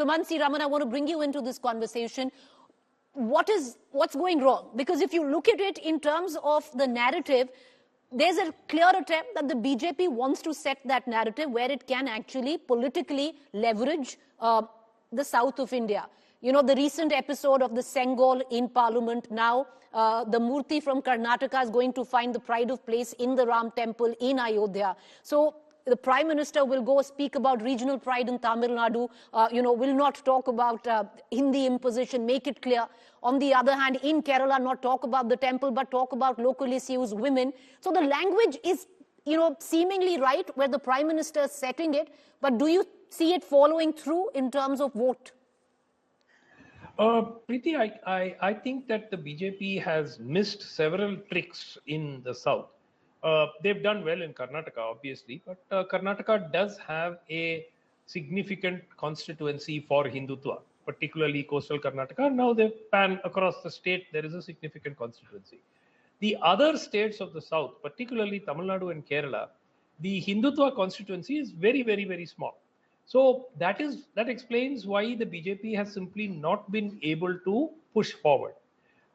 Suman Raman, I want to bring you into this conversation. What's going wrong? Because if you look at it in terms of the narrative, there's a clear attempt that the BJP wants to set that narrative where it can actually politically leverage the south of India. You know, the recent episode of the Sengol in Parliament now, the Murthy from Karnataka is going to find the pride of place in the Ram temple in Ayodhya. So the Prime Minister will go speak about regional pride in Tamil Nadu, will not talk about Hindi imposition, make it clear. On the other hand, in Kerala, not talk about the temple, but talk about local issues, women. So the language is, seemingly right where the Prime Minister is setting it. But do you see it following through in terms of vote? Preeti, I think that the BJP has missed several tricks in the south. They've done well in Karnataka, obviously, but Karnataka does have a significant constituency for Hindutva, particularly coastal Karnataka. Now they pan across the state, there is a significant constituency. The other states of the south, particularly Tamil Nadu and Kerala, the Hindutva constituency is very, very, very small. So that explains why the BJP has simply not been able to push forward.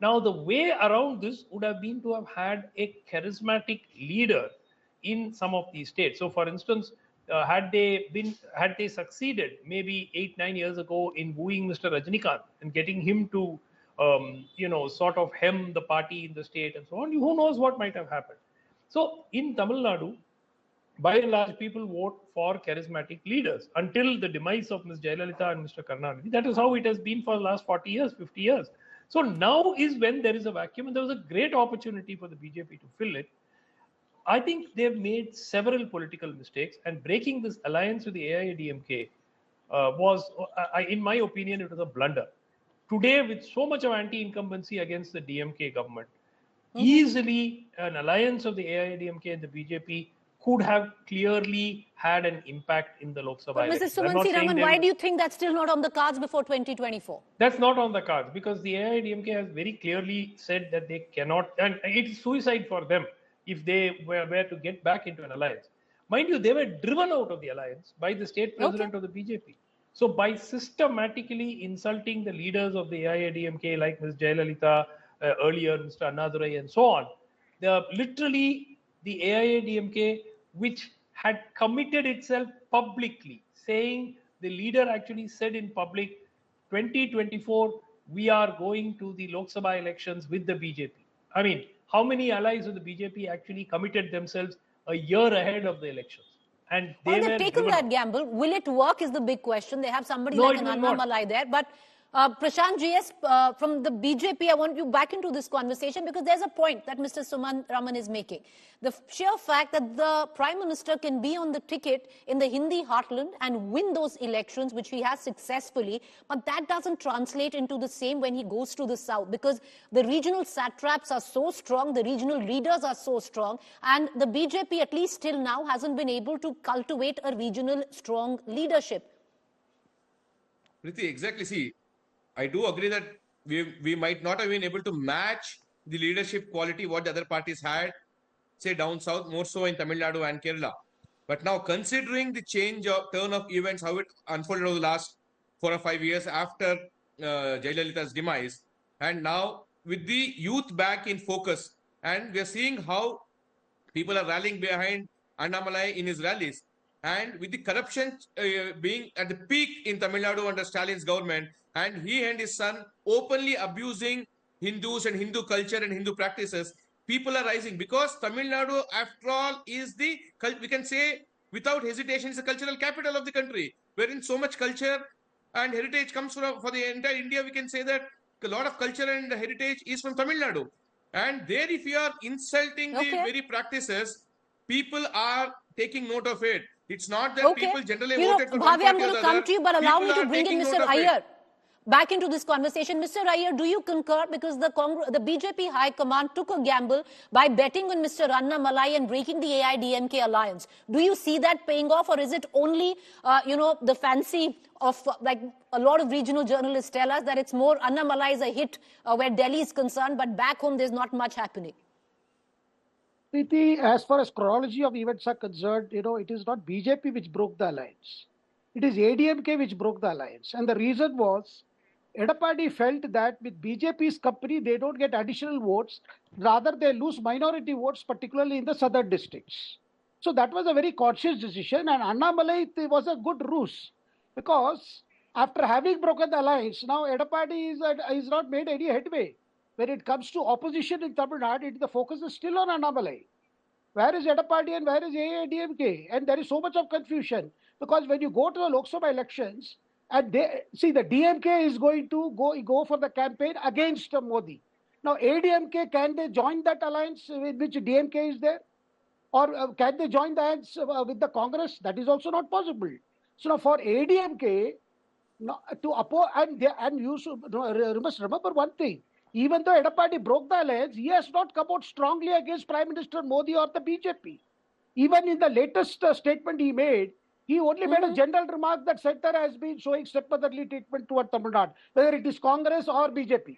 Now, the way around this would have been to have had a charismatic leader in some of these states. So, for instance, had they succeeded maybe 8-9 years ago in wooing Mr. Rajinikanth and getting him to, sort of hem the party in the state and so on, who knows what might have happened. So, in Tamil Nadu, by and large, people vote for charismatic leaders until the demise of Ms. Jayalalitha and Mr. Karnataka. That is how it has been for the last 40 years, 50 years. So now is when there is a vacuum, and there was a great opportunity for the BJP to fill it. I think they've made several political mistakes, and breaking this alliance with the AIDMK was, in my opinion, it was a blunder. Today, with so much of anti-incumbency against the DMK government, easily an alliance of the AIDMK and the BJP could have clearly had an impact in the Lok Sabha elections. But Mrs. Suman Raman, why do you think that's still not on the cards before 2024? That's not on the cards because the AIDMK has very clearly said that they cannot, and it's suicide for them if they were to get back into an alliance. Mind you, they were driven out of the alliance by the state president of the BJP. So by systematically insulting the leaders of the AIDMK like Ms. Jayalalitha, earlier Mr. Annadurai and so on, literally the AIDMK, which had committed itself publicly, saying the leader actually said in public, 2024, we are going to the Lok Sabha elections with the BJP. I mean, how many allies of the BJP actually committed themselves a year ahead of the elections? And they've taken that gamble. Will it work is the big question. They have somebody like an Anna Malai there. But Prashant GS, from the BJP, I want you back into this conversation because there's a point that Mr. Suman Raman is making. The sheer fact that the Prime Minister can be on the ticket in the Hindi heartland and win those elections, which he has successfully, but that doesn't translate into the same when he goes to the south because the regional satraps are so strong, the regional leaders are so strong, and the BJP, at least till now, hasn't been able to cultivate a regional strong leadership. Priti, exactly. See, I do agree that we might not have been able to match the leadership quality what the other parties had, say down south, more so in Tamil Nadu and Kerala. But now considering the turn of events, how it unfolded over the last 4 or 5 years after Jayalalitha's demise, and now with the youth back in focus, and we are seeing how people are rallying behind Annamalai in his rallies, and with the corruption being at the peak in Tamil Nadu under Stalin's government, and he and his son openly abusing Hindus and Hindu culture and Hindu practices, people are rising because Tamil Nadu, after all, is we can say without hesitation, is the cultural capital of the country, wherein so much culture and heritage comes from for the entire India. We can say that a lot of culture and heritage is from Tamil Nadu. And there, if you are insulting the very practices, people are taking note of it. It's not that people generally voted for one party I'm going to come to you, but allow me to bring in Mr. Iyer back into this conversation. Mr. Iyer, do you concur? Because the BJP High Command took a gamble by betting on Mr. Anna Malai and breaking the AIDMK alliance. Do you see that paying off, or is it only, the fancy of, like a lot of regional journalists tell us, that it's more Anna Malai is a hit where Delhi is concerned, but back home there's not much happening? Preeti, as far as chronology of events are concerned, it is not BJP which broke the alliance. It is AIDMK which broke the alliance. And the reason was, Edapadi felt that with BJP's company, they don't get additional votes. Rather, they lose minority votes, particularly in the southern districts. So that was a very conscious decision. And Annamalai was a good ruse. Because after having broken the alliance, now Edapadi is not made any headway. When it comes to opposition in Tamil Nadu, the focus is still on Annamalai. Where is Edapadi and where is AIDMK? And there is so much of confusion. Because when you go to the Lok Sabha elections, and they see the DMK is going to go for the campaign against Modi. Now AIDMK, can they join that alliance with which DMK is there? Or can they join the alliance with the Congress? That is also not possible. So now for AIDMK, to oppose, and you must remember one thing. Even though Edapadi broke the alliance, he has not come out strongly against Prime Minister Modi or the BJP. Even in the latest statement he made, he only made a general remark that center has been showing stepmotherly treatment toward Tamil Nadu, whether it is Congress or BJP,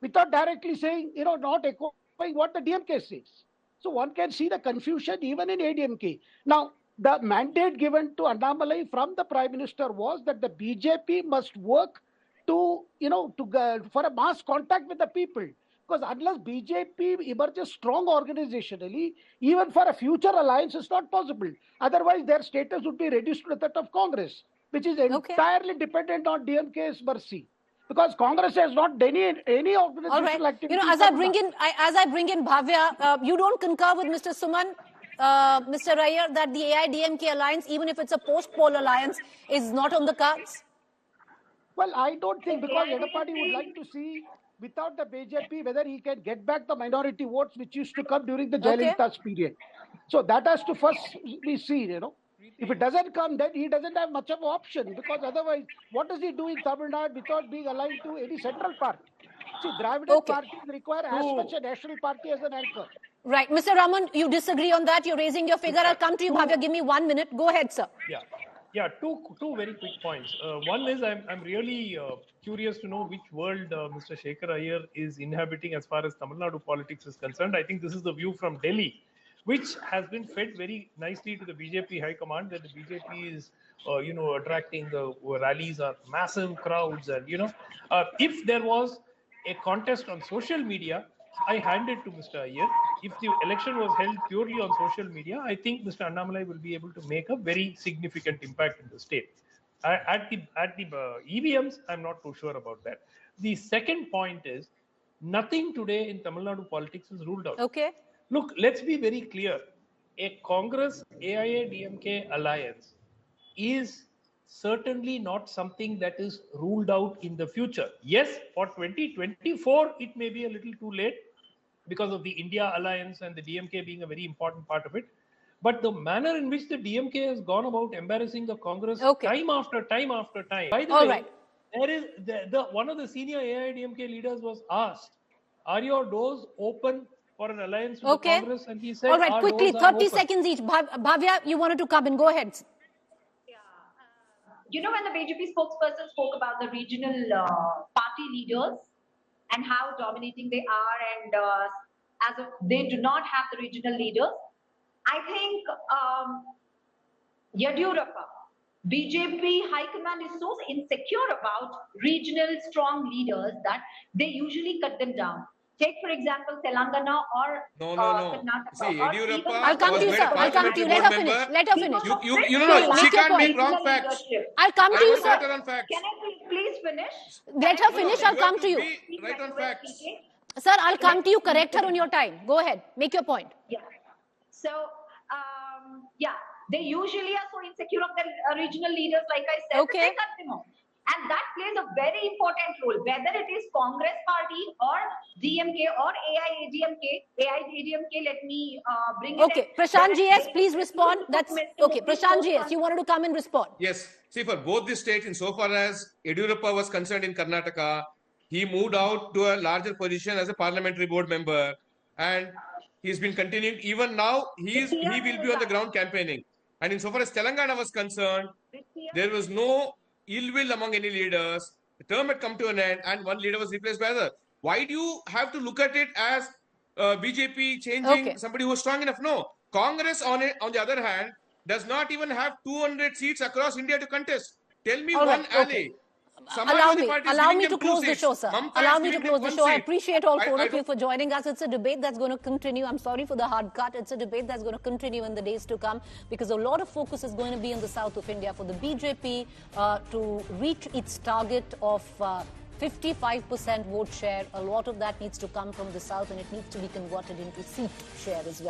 without directly saying, not echoing what the DMK says. So one can see the confusion even in AIDMK. Now, the mandate given to Annamalai from the Prime Minister was that the BJP must work for a mass contact with the people. Because unless BJP emerges strong organizationally, even for a future alliance is not possible. Otherwise, their status would be reduced to that of Congress, which is entirely dependent on DMK's mercy. Because Congress has not done any organizational activity. As I bring in Bhavya, you don't concur with Mr. Suman, Mr. Iyer, that the AIDMK alliance, even if it's a post-poll alliance, is not on the cards? Well, I don't think, because Edapadi would like to see, without the BJP, whether he can get back the minority votes which used to come during the Jayalalitha's period. So that has to first be seen, If it doesn't come, then he doesn't have much of an option, because otherwise, what does he do in Tamil Nadu without being aligned to any central party? See, Dravidian parties require as much a national party as an anchor. Right. Mr. Raman, you disagree on that? You're raising your finger. I'll come to you, Bhavya. Give me 1 minute. Go ahead, sir. Yeah, two very quick points. One is I'm really curious to know which world Mr. Shekhar Iyer is inhabiting as far as Tamil Nadu politics is concerned. I think this is the view from Delhi, which has been fed very nicely to the BJP High Command, that the BJP is, attracting the rallies are massive crowds. And, if there was a contest on social media, I hand it to Mr. Iyer. If the election was held purely on social media, I think Mr. Annamalai will be able to make a very significant impact in the state. At the EVMs, I'm not too sure about that. The second point is, nothing today in Tamil Nadu politics is ruled out. Okay. Look, let's be very clear. A Congress AIA-DMK alliance is certainly not something that is ruled out in the future. Yes, for 2024, it may be a little too late because of the India alliance and the DMK being a very important part of it. But the manner in which the DMK has gone about embarrassing the Congress time after time after time. By the way, there is one of the senior AIDMK leaders was asked, "Are your doors open for an alliance with the Congress?" And he said, "All right, quickly, 30 seconds each." Bhavya, you wanted to come in. Go ahead. When the BJP spokesperson spoke about the regional party leaders and how dominating they are, and as if they do not have the regional leaders, I think Yadurappa, BJP High Command is so insecure about regional strong leaders that they usually cut them down. Take, for example, Telangana or Karnataka. See, Yadurappa, I'll come to you, sir. I'll come to you. Let her finish. Let her finish. She can't make wrong facts. I'll come to you, sir. Can I please finish? Let her finish. I'll come to you. Right on facts. Sir, I'll come to you. Correct her on your time. Go ahead. Make your point. Yeah. So, they usually are so insecure of their regional leaders, like I said, that they cut them off. And that plays a very important role, whether it is Congress party or DMK or AIDMK, let me bring it. Okay, Prashant GS, please respond. That's okay. Prashant GS, you wanted to come and respond. Yes. See, for both the states, insofar as Yadurappa was concerned in Karnataka, he moved out to a larger position as a parliamentary board member, and he's been continuing. Even now, he will be on the ground campaigning. And insofar as Telangana was concerned, there was no ill will among any leaders. The term had come to an end, and one leader was replaced by another. Why do you have to look at it as BJP changing somebody who was strong enough? No. Congress, on the other hand, does not even have 200 seats across India to contest. Tell me All one right, ally. okay. Samajwadi Party is Allow giving me them to 2 close the seats. show, sir. Mamta Allow is me to giving close them the 1 show. I seat. appreciate all four I of you for joining us. It's a debate that's going to continue. I'm sorry for the hard cut. It's a debate that's going to continue in the days to come because a lot of focus is going to be in the south of India for the BJP to reach its target of 55% vote share. A lot of that needs to come from the south and it needs to be converted into seat share as well.